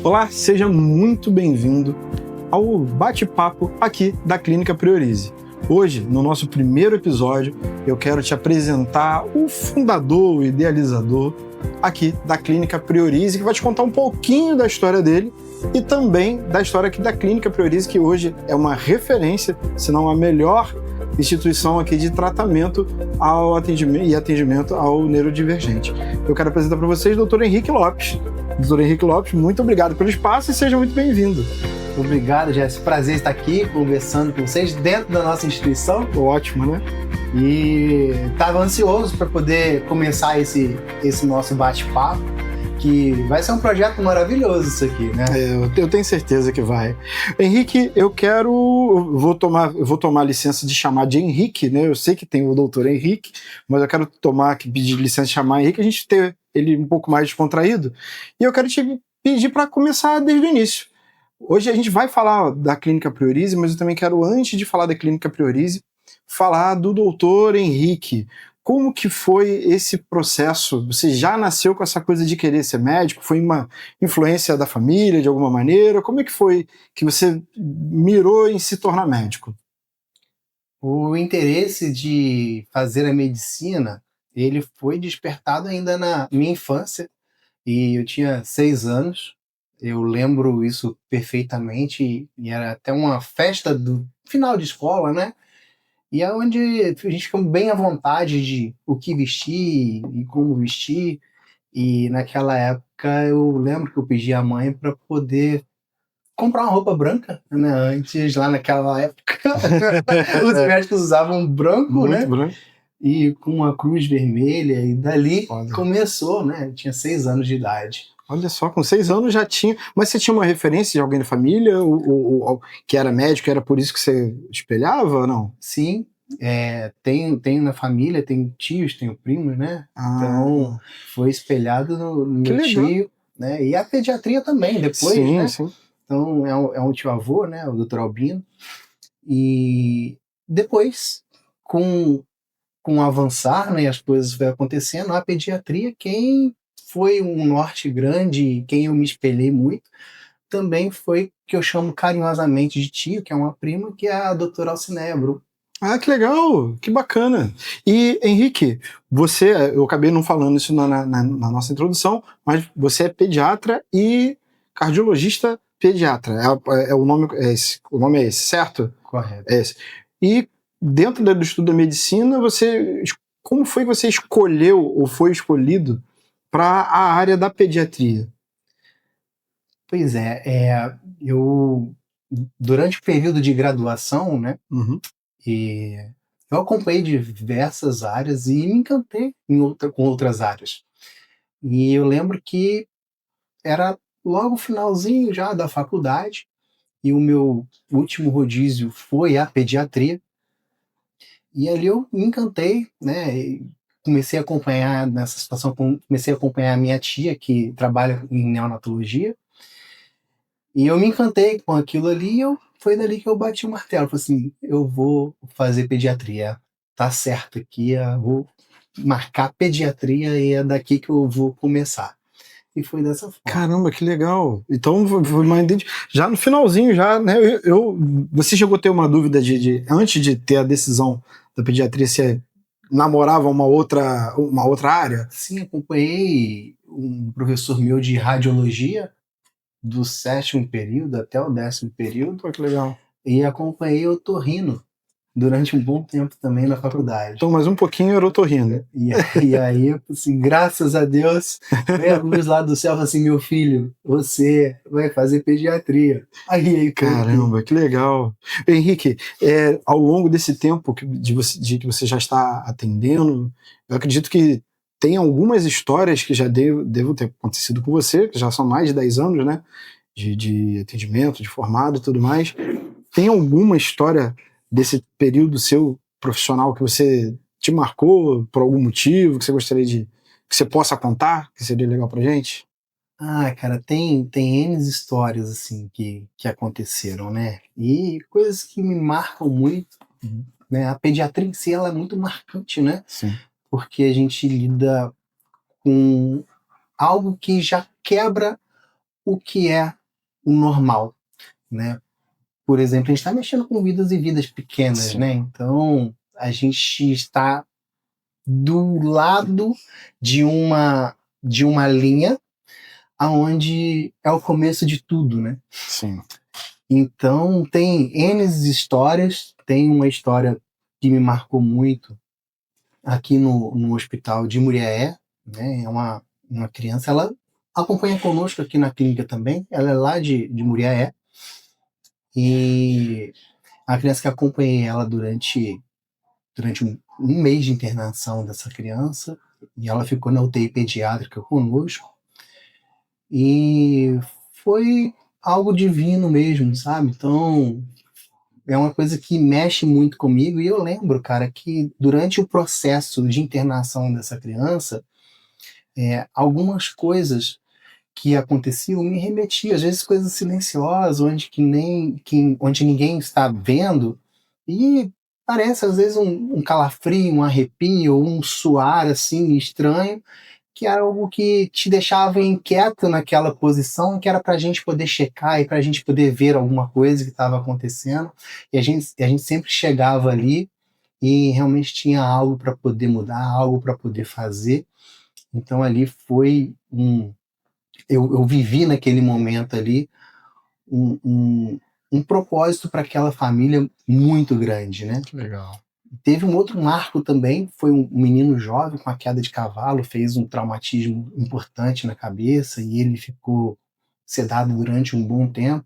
Olá, seja muito bem-vindo ao bate-papo aqui da Clínica Priorize. Hoje, no nosso primeiro episódio, eu quero te apresentar o fundador, o idealizador aqui da Clínica Priorize, que vai te contar um pouquinho da história dele e também da história aqui da Clínica Priorize, que hoje é uma referência, se não a melhor instituição aqui de tratamento ao atendimento ao neurodivergente. Eu quero apresentar para vocês o Dr. Henrique Lopes. Dr. Henrique Lopes, muito obrigado pelo espaço e seja muito bem-vindo. Obrigado, Jess. Prazer estar aqui conversando com vocês dentro da nossa instituição. Ótimo, né? E estava ansioso para poder começar esse nosso bate-papo, que vai ser um projeto maravilhoso isso aqui, né? Eu tenho certeza que vai. Henrique, vou tomar licença de chamar de Henrique, né? Eu sei que tem o doutor Henrique, mas eu quero pedir licença de chamar Henrique, a gente ter ele um pouco mais descontraído. E eu quero te pedir para começar desde o início. Hoje a gente vai falar da Clínica Priorize, mas eu também quero, antes de falar da Clínica Priorize, falar do doutor Henrique. Como que foi esse processo? Você já nasceu com essa coisa de querer ser médico? Foi uma influência da família, de alguma maneira? Como é que foi que você mirou em se tornar médico? O interesse de fazer a medicina, ele foi despertado ainda na minha infância, e eu tinha 6 anos. Eu lembro isso perfeitamente, e era até uma festa do final de escola, né? E é onde a gente fica bem à vontade de o que vestir e como vestir. E naquela época eu lembro que eu pedi à mãe para poder comprar uma roupa branca, né? Antes, lá naquela época, os médicos usavam branco, Muito né? branco. E com uma cruz vermelha, e dali começou, né? Eu tinha 6 anos de idade. Olha só, com 6 anos já tinha. Mas você tinha uma referência de alguém da família que era médico, era por isso que você espelhava ou não? Sim, tenho na família, tenho tios, tenho primos, né? Então foi espelhado no meu tio, né? E a pediatria também, depois, sim, né? Sim. Então é um tio-avô, né? O Dr. Albino. E depois, com o avançar, né? As coisas vão acontecendo, a pediatria, quem foi um norte grande, quem eu me espelhei muito, também foi que eu chamo carinhosamente de tio, que é uma prima, que é a doutora Alcineia Bru. Ah, que legal, que bacana. E, Henrique, eu acabei não falando isso na nossa introdução, mas você é pediatra e cardiologista pediatra. O nome é esse, certo? Correto. É esse. E dentro do estudo da medicina, como foi que você escolheu ou foi escolhido para a área da pediatria? Pois eu durante o período de graduação, né? Uhum. E eu acompanhei diversas áreas e me encantei com outras áreas. E eu lembro que era logo o finalzinho já da faculdade, e o meu último rodízio foi a pediatria. E ali eu me encantei, né? E comecei a acompanhar nessa situação, comecei a acompanhar a minha tia, que trabalha em neonatologia. E eu me encantei com aquilo ali, e foi dali que eu bati o martelo. Falei assim, eu vou fazer pediatria. Tá certo aqui, eu vou marcar pediatria e é daqui que eu vou começar. E foi dessa forma. Caramba, que legal. Então, já no finalzinho, já, né? Você chegou a ter uma dúvida antes de ter a decisão da pediatria, se namorava uma outra área? Sim, acompanhei um professor meu de radiologia do 7º período até o 10º período. Pô, que legal. E acompanhei o otorrino durante um bom tempo também na faculdade. Então, mais um pouquinho era otorrino. E aí, assim, graças a Deus, veio a luz lá do céu, assim, meu filho, você vai fazer pediatria. Caramba, que legal. Henrique, ao longo desse tempo de que você já está atendendo, eu acredito que tem algumas histórias que já devam ter acontecido com você, que já são mais de 10 anos, né? De atendimento, de formado e tudo mais. Tem alguma história desse período seu profissional que você te marcou por algum motivo, que você gostaria que você possa contar, que seria legal pra gente? Cara, tem N histórias, assim, que aconteceram, né? E coisas que me marcam muito, né? A pediatria em si, ela é muito marcante, né? Sim. Porque a gente lida com algo que já quebra o que é o normal, né? Por exemplo, a gente está mexendo com vidas e vidas pequenas, Sim. né? Então, a gente está do lado de uma linha aonde é o começo de tudo, né? Sim. Então, tem N histórias, tem uma história que me marcou muito aqui no hospital de Muriaé, né? É uma criança, ela acompanha conosco aqui na clínica também, ela é lá de Muriaé, e a criança que acompanhei ela durante um mês de internação dessa criança, e ela ficou na UTI pediátrica conosco, e foi algo divino mesmo, sabe? Então, é uma coisa que mexe muito comigo, e eu lembro, cara, que durante o processo de internação dessa criança, algumas coisas que aconteciam me remetiam, às vezes coisas silenciosas, onde ninguém está vendo, e parece às vezes um calafrio, um arrepio, um suar assim estranho, que era algo que te deixava inquieto naquela posição, que era para a gente poder checar e para a gente poder ver alguma coisa que estava acontecendo, e a gente sempre chegava ali e realmente tinha algo para poder mudar, algo para poder fazer. Então ali foi eu vivi naquele momento ali um, um, um propósito para aquela família muito grande, né? Que legal. Teve um outro marco também, foi um menino jovem com a queda de cavalo, fez um traumatismo importante na cabeça e ele ficou sedado durante um bom tempo.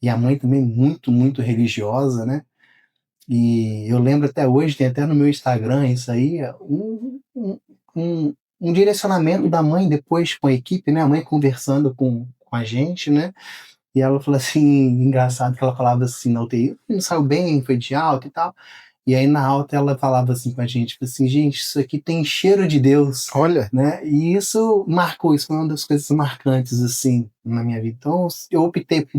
E a mãe também muito, muito religiosa, né? E eu lembro até hoje, tem até no meu Instagram isso aí, um direcionamento da mãe depois com a equipe, né? A mãe conversando com a gente, né? E ela falou assim, engraçado que ela falava assim na UTI, não saiu bem, foi de alta e tal. E aí na alta ela falava assim com a gente, assim, gente, isso aqui tem cheiro de Deus, Olha. né? E isso marcou, isso foi uma das coisas marcantes assim na minha vida. Então eu optei por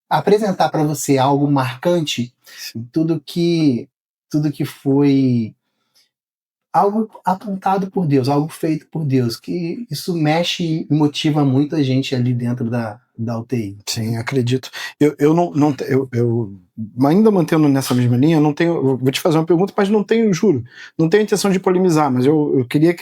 apresentar para você algo marcante, Sim. tudo que foi algo apontado por Deus, algo feito por Deus, que isso mexe e motiva muita gente ali dentro da UTI. Sim, acredito. Eu não eu ainda mantendo nessa mesma linha, não tenho. Eu vou te fazer uma pergunta, mas não tenho, juro, não tenho intenção de polemizar, mas eu queria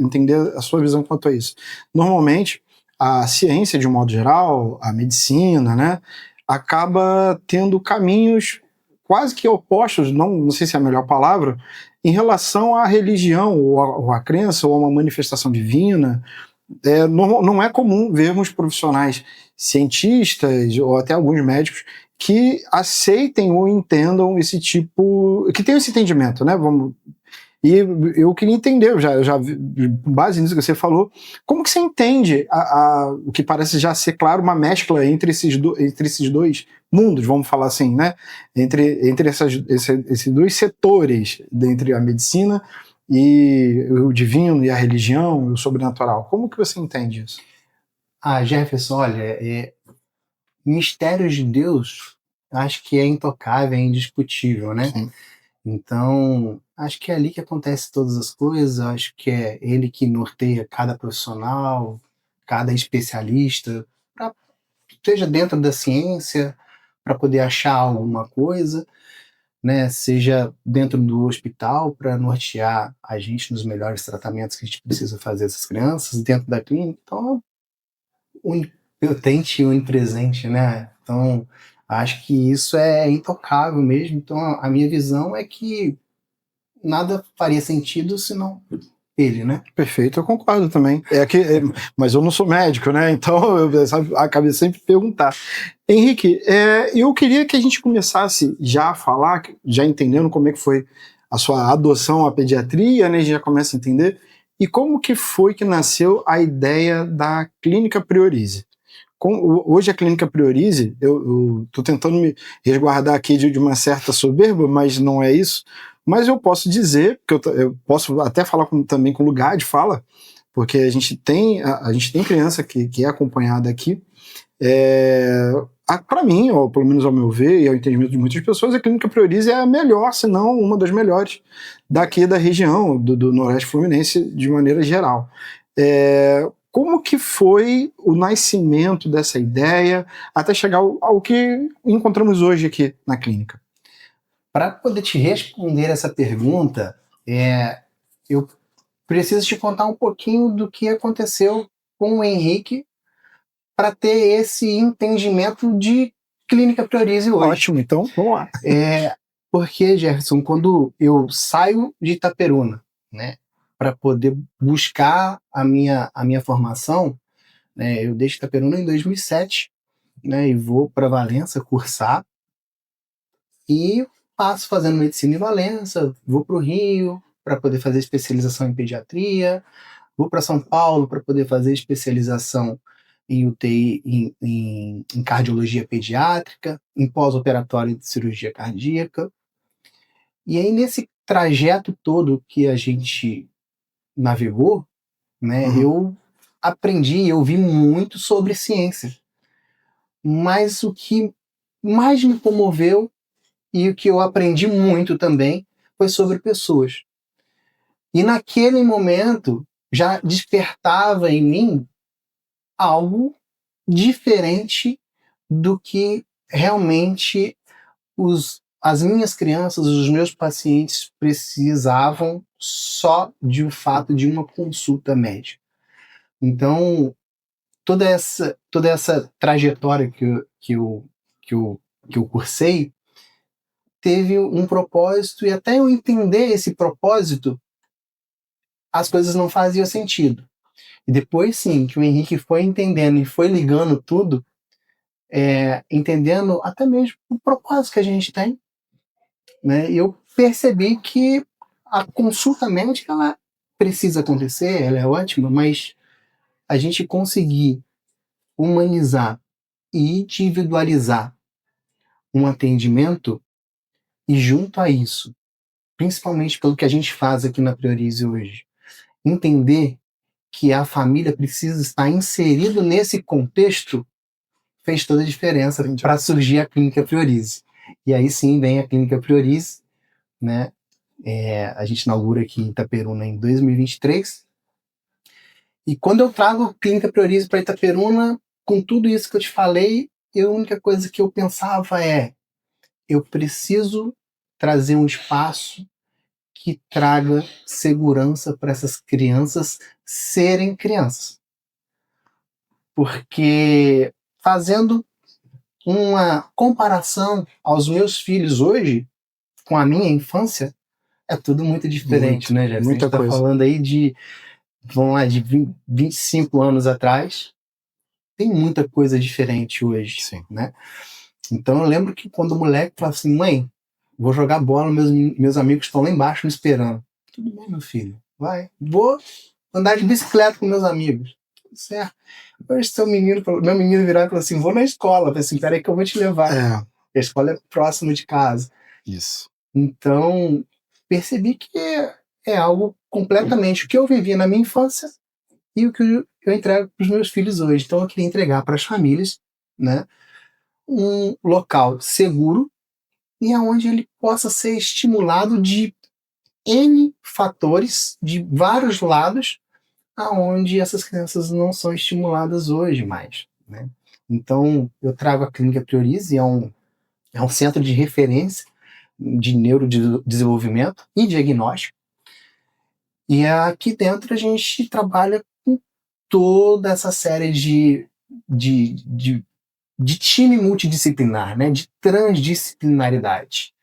entender a sua visão quanto a isso. Normalmente, a ciência, de um modo geral, a medicina, né, acaba tendo caminhos quase que opostos, não sei se é a melhor palavra, em relação à religião, ou à crença, ou a uma manifestação divina. Não é comum vermos profissionais cientistas ou até alguns médicos que aceitem ou entendam esse tipo, que tenham esse entendimento, né? E eu queria entender, com base nisso que você falou, como que você entende o que parece já ser claro, uma mescla entre esses dois mundos, vamos falar assim, né? Entre esses dois setores, entre a medicina e o divino e a religião e o sobrenatural. Como que você entende isso? Jefferson, olha, mistérios de Deus, acho que é intocável, é indiscutível, né? Sim. Então, acho que é ali que acontece todas as coisas, acho que é ele que norteia cada profissional, cada especialista, seja dentro da ciência, para poder achar alguma coisa, né? Seja dentro do hospital, para nortear a gente nos melhores tratamentos que a gente precisa fazer essas crianças, dentro da clínica. Então, onipotente e onipresente, né? Então, acho que isso é intocável mesmo. Então, a minha visão é que nada faria sentido senão ele, né? Perfeito, eu concordo também. Mas eu não sou médico, né? Então acabei sempre de perguntar. Henrique, eu queria que a gente começasse já a falar, já entendendo como é que foi a sua adoção à pediatria, né? A gente já começa a entender. E como que foi que nasceu a ideia da Clínica Priorize? Hoje a Clínica Priorize, eu tô tentando me resguardar aqui de uma certa soberba, mas não é isso. Mas eu posso dizer, porque eu posso até falar também com lugar de fala, porque a gente tem criança que é acompanhada aqui. Para mim, ou pelo menos ao meu ver e ao entendimento de muitas pessoas, a Clínica Priorize é a melhor, se não uma das melhores daqui da região, do Noroeste Fluminense de maneira geral. como que foi o nascimento dessa ideia até chegar ao que encontramos hoje aqui na clínica? Para poder te responder essa pergunta, eu preciso te contar um pouquinho do que aconteceu com o Henrique para ter esse entendimento de Clínica Priorize hoje. Ótimo, então vamos lá. Porque, Jefferson, quando eu saio de Itaperuna, né, para poder buscar a minha formação, né, eu deixo Itaperuna em 2007, né, e vou para Valença cursar, e passo fazendo medicina em Valença, vou para o Rio para poder fazer especialização em pediatria, vou para São Paulo para poder fazer especialização em UTI, em cardiologia pediátrica, em pós-operatório de cirurgia cardíaca. E aí, nesse trajeto todo que a gente navegou, né, eu aprendi, eu vi muito sobre ciência. Mas o que mais me comoveu e o que eu aprendi muito também foi sobre pessoas. E naquele momento já despertava em mim algo diferente do que realmente as minhas crianças, os meus pacientes precisavam só de um fato de uma consulta médica. Então, toda essa trajetória que eu cursei teve um propósito, e até eu entender esse propósito, as coisas não faziam sentido. E depois, sim, que o Henrique foi entendendo e foi ligando tudo, entendendo até mesmo o propósito que a gente tem, né? Eu percebi que a consulta médica, ela precisa acontecer, ela é ótima, mas a gente conseguir humanizar e individualizar um atendimento, e junto a isso, principalmente pelo que a gente faz aqui na Priorize hoje, entender que a família precisa estar inserido nesse contexto, fez toda a diferença para surgir a Clínica Priorize. E aí sim vem a Clínica Priorize, né? A gente inaugura aqui em Itaperuna em 2023. E quando eu trago Clínica Priorize para Itaperuna, com tudo isso que eu te falei, a única coisa que eu pensava eu preciso trazer um espaço que traga segurança para essas crianças serem crianças. Porque fazendo uma comparação aos meus filhos hoje, com a minha infância, é tudo muito diferente, né, Jéssica? Muita a gente coisa. Tá falando aí de 25 anos atrás, tem muita coisa diferente hoje, Sim. né? Então eu lembro que quando o moleque falava assim, mãe, vou jogar bola, meus amigos estão lá embaixo me esperando. Tudo bem, meu filho, vai. Vou andar de bicicleta com meus amigos. Tudo certo. Hoje meu menino virou e falou assim, vou na escola. Eu falei assim, peraí que eu vou te levar. A escola é próxima de casa. Isso. Então, percebi que é algo completamente o que eu vivi na minha infância e o que eu entrego para os meus filhos hoje. Então, eu queria entregar para as famílias, né, um local seguro e aonde ele possa ser estimulado de N fatores, de vários lados, aonde essas crianças não são estimuladas hoje mais, né? Então, eu trago a Clínica Priorize, é um centro de referência de neurodesenvolvimento e diagnóstico. E aqui dentro a gente trabalha com toda essa série de time multidisciplinar, né? De transdisciplinaridade.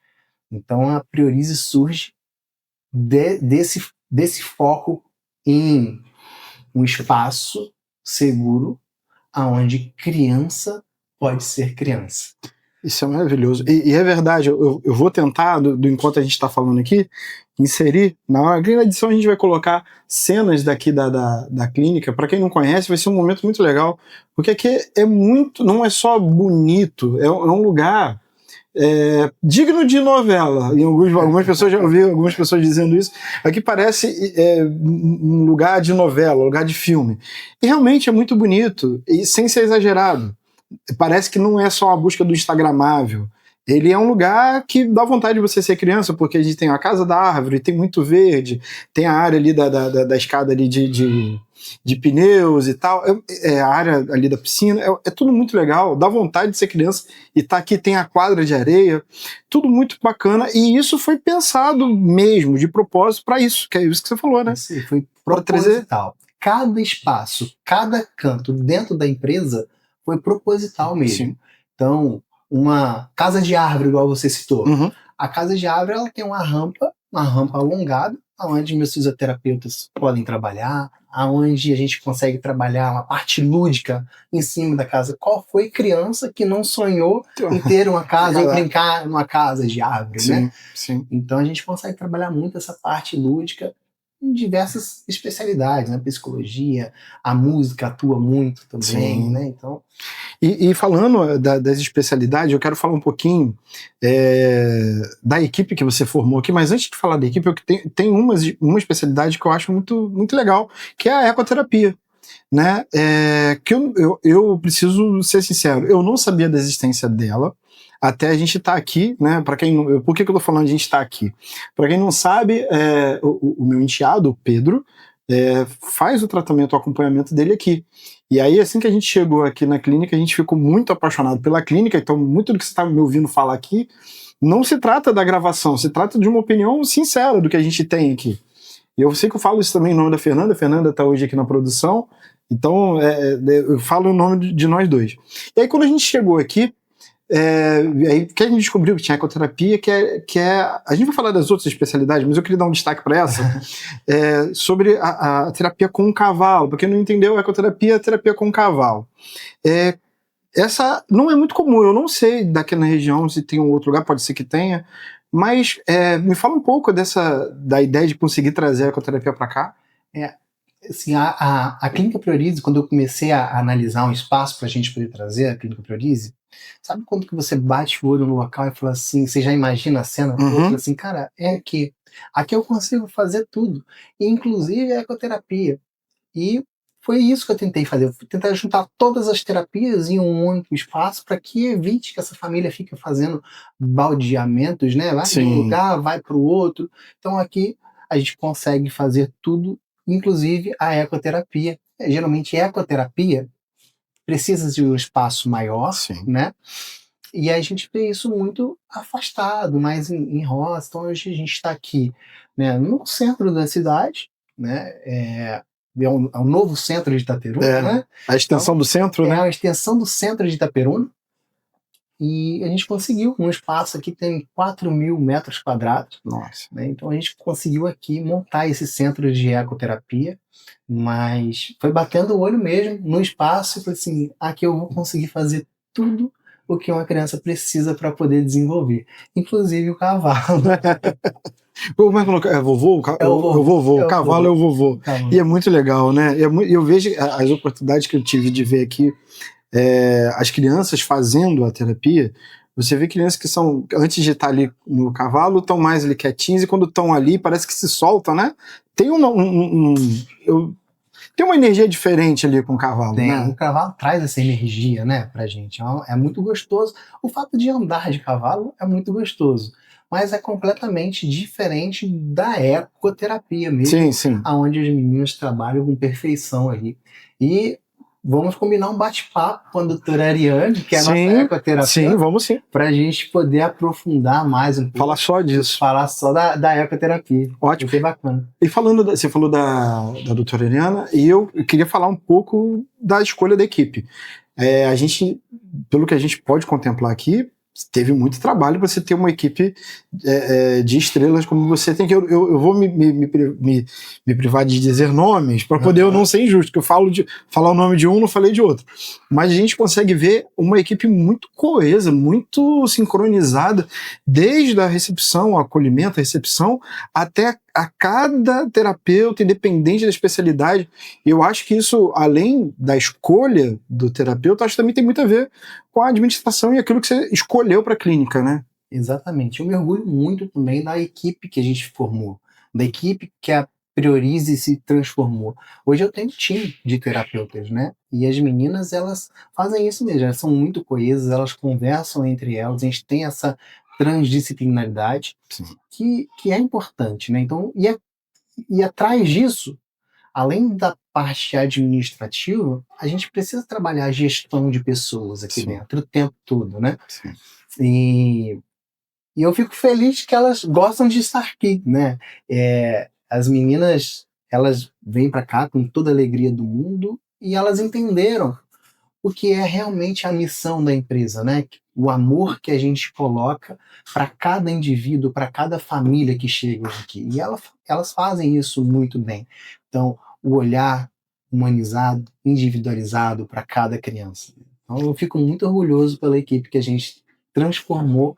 Então a Priorize surge desse foco em um espaço seguro aonde criança pode ser criança. Isso é maravilhoso. E é verdade, eu vou tentar, do enquanto a gente está falando aqui, inserir. Na edição a gente vai colocar cenas daqui da clínica. Para quem não conhece, vai ser um momento muito legal, porque aqui não é só bonito, é um lugar digno de novela. E algumas pessoas já ouviram algumas pessoas dizendo isso. Aqui parece um lugar de novela, um lugar de filme. E realmente é muito bonito, e sem ser exagerado. Parece que não é só a busca do instagramável. Ele é um lugar que dá vontade de você ser criança, porque a gente tem a casa da árvore, tem muito verde, tem a área ali da escada ali de pneus e tal, a área ali da piscina, é tudo muito legal, dá vontade de ser criança e tá aqui, tem a quadra de areia, tudo muito bacana, e isso foi pensado mesmo, de propósito, para isso, que é isso que você falou, né? Isso aí, foi Pra trazer. proposital. Cada espaço, cada canto dentro da empresa foi proposital mesmo. Sim. Então, uma casa de árvore, igual você citou. Uhum. A casa de árvore ela tem uma rampa alongada, onde meus fisioterapeutas podem trabalhar, aonde a gente consegue trabalhar uma parte lúdica em cima da casa. Qual foi criança que não sonhou em ter uma casa ou brincar numa casa de árvore, Sim, né? sim. Então a gente consegue trabalhar muito essa parte lúdica em diversas especialidades, né? Psicologia, a música atua muito também, Sim. né? Então, E falando das especialidades, eu quero falar um pouquinho da equipe que você formou aqui, mas antes de falar da equipe, eu tenho uma especialidade que eu acho muito, muito legal, que é a ecoterapia. Né? Que eu preciso ser sincero, eu não sabia da existência dela até a gente estar aqui, né? Por que eu tô falando a gente estar aqui? Para quem não sabe, o meu enteado, o Pedro, faz o tratamento, o acompanhamento dele aqui. E aí, assim que a gente chegou aqui na clínica, a gente ficou muito apaixonado pela clínica, então muito do que você está me ouvindo falar aqui não se trata da gravação, se trata de uma opinião sincera do que a gente tem aqui. E eu sei que eu falo isso também em nome da Fernanda. A Fernanda está hoje aqui na produção, então eu falo em nome de nós dois. E aí quando a gente chegou aqui, aí que a gente descobriu que tinha ecoterapia, a gente vai falar das outras especialidades, mas eu queria dar um destaque para essa, sobre a terapia com o cavalo. Para quem não entendeu, a ecoterapia é a terapia com o cavalo. Essa não é muito comum, eu não sei daqui na região se tem um outro lugar, pode ser que tenha, mas me fala um pouco da ideia de conseguir trazer a ecoterapia para cá. Assim, a Clínica Priorize, quando eu comecei a analisar um espaço para a gente poder trazer a Clínica Priorize, sabe quando que você bate o olho no local e fala assim, você já imagina a cena? Uhum. Eu falo assim, cara, aqui eu consigo fazer tudo, inclusive a ecoterapia. E foi isso que eu tentei fazer, eu tentar juntar todas as terapias em um único espaço para que evite que essa família fique fazendo baldeamentos, né? Vai de um lugar, vai para o outro. Então aqui a gente consegue fazer tudo, inclusive a ecoterapia. Geralmente ecoterapia precisa de um espaço maior, né? E a gente vê isso muito afastado, mais em roça. Então hoje a gente está aqui, né, no centro da cidade, né? É um novo centro de Itaperuna, né? A extensão então, do centro, né? É a extensão do centro de Itaperuna. E a gente conseguiu um espaço aqui que tem 4.000 metros quadrados. Nossa. Né? Então a gente conseguiu aqui montar esse centro de ecoterapia, mas foi batendo o olho mesmo no espaço e falei assim, aqui eu vou conseguir fazer tudo o que uma criança precisa para poder desenvolver, inclusive o cavalo. Como é que é vovô? O vovô, o cavalo é o vovô. E é muito legal, né? Eu vejo as oportunidades que eu tive de ver aqui as crianças fazendo a terapia. Você vê crianças que são, antes de estar ali no cavalo, estão mais ali quietinhos, e quando estão ali, parece que se soltam, né? Tem tem uma energia diferente ali com o cavalo, né? O cavalo traz essa energia, né, pra gente. É muito gostoso. O fato de andar de cavalo é muito gostoso, mas é completamente diferente da ecoterapia mesmo, onde os meninos trabalham com perfeição ali. E vamos combinar um bate-papo com a doutora Ariane, que é a nossa ecoterapeuta. Sim, vamos sim. Para a gente poder aprofundar mais um pouco. Falar só disso. Falar só da ecoterapia. Ótimo. Foi bacana. E você falou da doutora Ariana, e eu queria falar um pouco da escolha da equipe. A gente, pelo que a gente pode contemplar aqui, teve muito trabalho para você ter uma equipe de estrelas como você tem. Eu vou me privar de dizer nomes para poder eu não ser injusto, que eu falar o nome de um, não falei de outro. Mas a gente consegue ver uma equipe muito coesa, muito sincronizada, desde a recepção, o acolhimento, a recepção, até a cada terapeuta, independente da especialidade. Eu acho que isso, além da escolha do terapeuta, acho que também tem muito a ver com a administração e aquilo que você escolheu para a clínica, né? Exatamente. Eu me orgulho muito também da equipe que a gente formou, da equipe que a Priorize se transformou. Hoje eu tenho um time de terapeutas, né? E as meninas, elas fazem isso mesmo, elas são muito coesas, elas conversam entre elas, a gente tem essa transdisciplinaridade que é importante, né? Então, e atrás disso, além da parte administrativa, a gente precisa trabalhar a gestão de pessoas aqui Sim. dentro o tempo todo, né? Sim. E eu fico feliz que elas gostam de estar aqui, né? As meninas, elas vêm para cá com toda a alegria do mundo e elas entenderam o que é realmente a missão da empresa, né? O amor que a gente coloca para cada indivíduo, para cada família que chega aqui. E elas fazem isso muito bem. Então, o olhar humanizado, individualizado para cada criança. Então, eu fico muito orgulhoso pela equipe que a gente transformou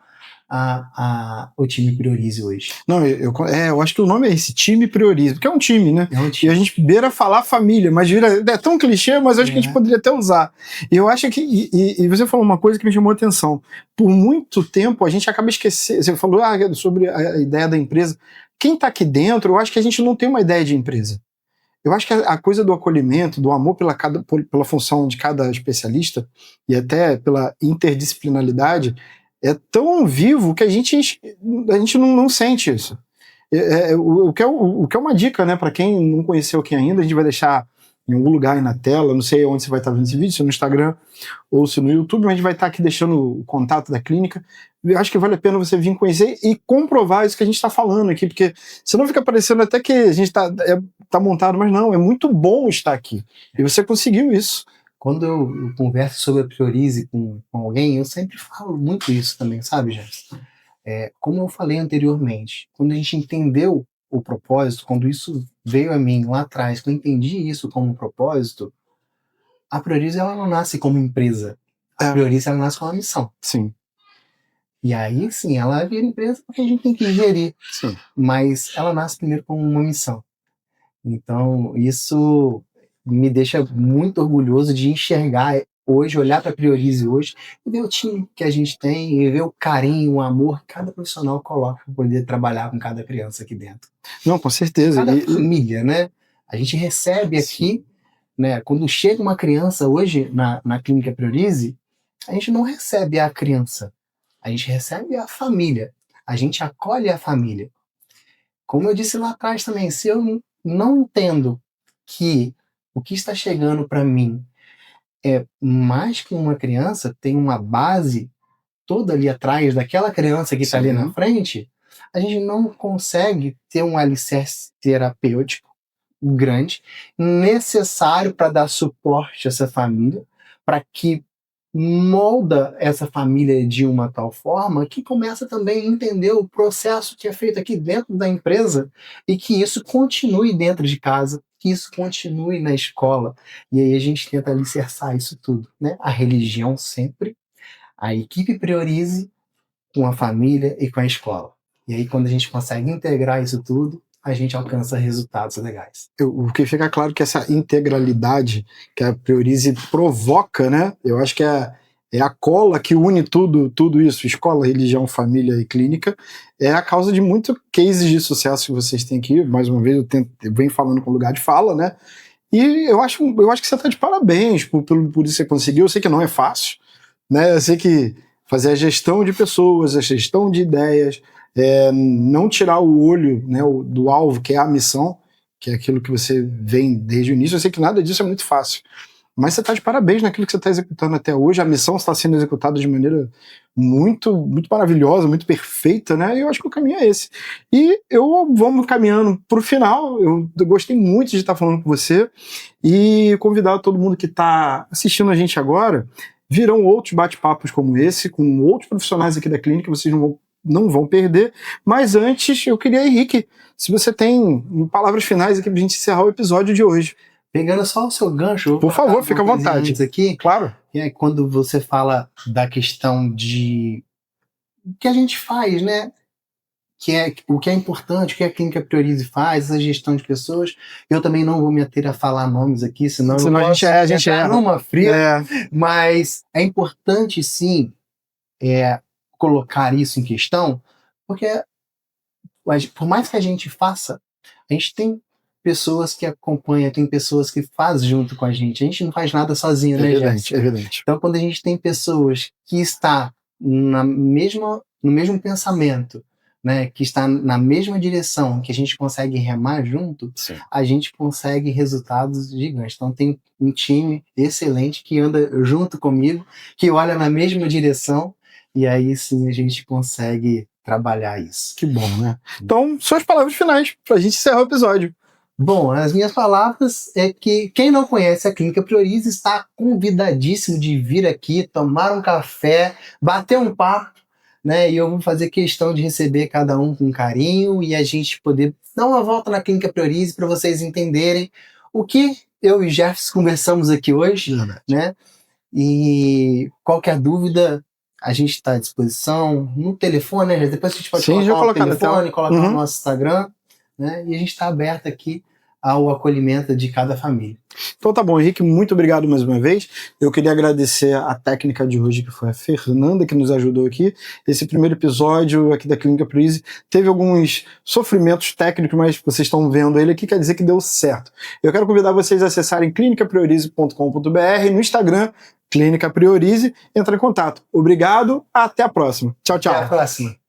o time Priorize hoje. Não, eu acho que o nome é esse, time Priorize, porque é um time, né? É um E time. a gente beira falar família, mas é tão clichê, mas eu acho que a gente poderia até usar. E eu acho que, e você falou uma coisa que me chamou a atenção, por muito tempo a gente acaba esquecendo, você falou sobre a ideia da empresa, quem está aqui dentro, eu acho que a gente não tem uma ideia de empresa. Eu acho que a coisa do acolhimento, do amor pela função de cada especialista, e até pela interdisciplinaridade, é tão vivo que a gente não sente isso. O que é uma dica, né, para quem não conheceu aqui ainda, a gente vai deixar em algum lugar aí na tela, não sei onde você vai estar vendo esse vídeo, se no Instagram ou se no YouTube, mas a gente vai estar aqui deixando o contato da clínica. Eu acho que vale a pena você vir conhecer e comprovar isso que a gente está falando aqui, porque senão fica parecendo até que a gente tá montado, mas não, é muito bom estar aqui. E você conseguiu isso. Quando eu converso sobre a Priorize com alguém, eu sempre falo muito isso também, sabe, Jefferson? Como eu falei anteriormente, quando a gente entendeu o propósito, quando isso veio a mim lá atrás, quando eu entendi isso como um propósito, a Priorize ela não nasce como empresa. A Priorize ela nasce com uma missão. Sim. E aí sim, ela vira empresa porque a gente tem que gerir. Sim. Mas ela nasce primeiro como uma missão. Então, isso me deixa muito orgulhoso de enxergar hoje, olhar para a Priorize hoje e ver o time que a gente tem e ver o carinho, o amor que cada profissional coloca para poder trabalhar com cada criança aqui dentro. Não, com certeza. Cada família, né? A gente recebe aqui, né? Quando chega uma criança hoje na clínica Priorize, a gente não recebe a criança, a gente recebe a família, a gente acolhe a família. Como eu disse lá atrás também, se eu não entendo que o que está chegando para mim é mais que uma criança, tem uma base toda ali atrás daquela criança que está ali na frente, a gente não consegue ter um alicerce terapêutico grande, necessário para dar suporte a essa família, para que molda essa família de uma tal forma que começa também a entender o processo que é feito aqui dentro da empresa e que isso continue dentro de casa, que isso continue na escola. E aí a gente tenta alicerçar isso tudo, né? A religião sempre, a equipe Priorize com a família e com a escola. E aí quando a gente consegue integrar isso tudo, a gente alcança resultados legais. O que fica claro que essa integralidade que a Priorize provoca, né? Eu acho que é a cola que une tudo isso, escola, religião, família e clínica, é a causa de muitos cases de sucesso que vocês têm aqui. Mais uma vez, eu venho falando com lugar de fala, né? E eu acho que você está de parabéns por isso que você conseguiu. Eu sei que não é fácil, né? Eu sei que fazer a gestão de pessoas, a gestão de ideias, não tirar o olho, né, do alvo, que é a missão, que é aquilo que você vem desde o início. Eu sei que nada disso é muito fácil, mas você está de parabéns naquilo que você está executando até hoje. A missão está sendo executada de maneira muito, muito maravilhosa, muito perfeita, né? E eu acho que o caminho é esse. E vamos caminhando para o final. Eu gostei muito de estar falando com você e convidar todo mundo que está assistindo a gente agora. Virão outros bate-papos como esse, com outros profissionais aqui da clínica, vocês não vão perder. Mas antes, eu queria, Henrique, se você tem palavras finais aqui pra gente encerrar o episódio de hoje. Pegando só o seu gancho, por favor, fica à vontade. Aqui, claro. E aí, quando você fala da questão de o que a gente faz, né? O que é importante, o que a clínica Priorize faz, essa gestão de pessoas. Eu também não vou me ater a falar nomes aqui, senão a gente erra numa fria. Mas é importante, sim, colocar isso em questão, porque por mais que a gente faça, a gente tem pessoas que acompanham, tem pessoas que fazem junto com a gente não faz nada sozinho, né, Jefferson? É verdade. Então, quando a gente tem pessoas que estão no mesmo pensamento, né, que está na mesma direção, que a gente consegue remar junto, Sim. a gente consegue resultados gigantes. Então tem um time excelente que anda junto comigo, que olha na mesma direção, e aí sim a gente consegue trabalhar isso. Que bom, né? Então, suas palavras finais para a gente encerrar o episódio. Bom, as minhas palavras é que quem não conhece a Clínica Priorize está convidadíssimo de vir aqui, tomar um café, bater um papo, né? E eu vou fazer questão de receber cada um com carinho e a gente poder dar uma volta na Clínica Priorize para vocês entenderem o que eu e Jefferson conversamos aqui hoje, né? E qualquer dúvida, a gente está à disposição no telefone, né? Depois a gente pode colocar no telefone, colocar no nosso Instagram, né? E a gente está aberto aqui ao acolhimento de cada família. Então tá bom, Henrique, muito obrigado mais uma vez. Eu queria agradecer a técnica de hoje, que foi a Fernanda, que nos ajudou aqui. Esse primeiro episódio aqui da Clínica Priorize teve alguns sofrimentos técnicos, mas vocês estão vendo ele aqui, quer dizer que deu certo. Eu quero convidar vocês a acessarem clinicapriorize.com.br, no Instagram, Clínica Priorize, entra em contato. Obrigado, até a próxima. Tchau, tchau. Até a próxima.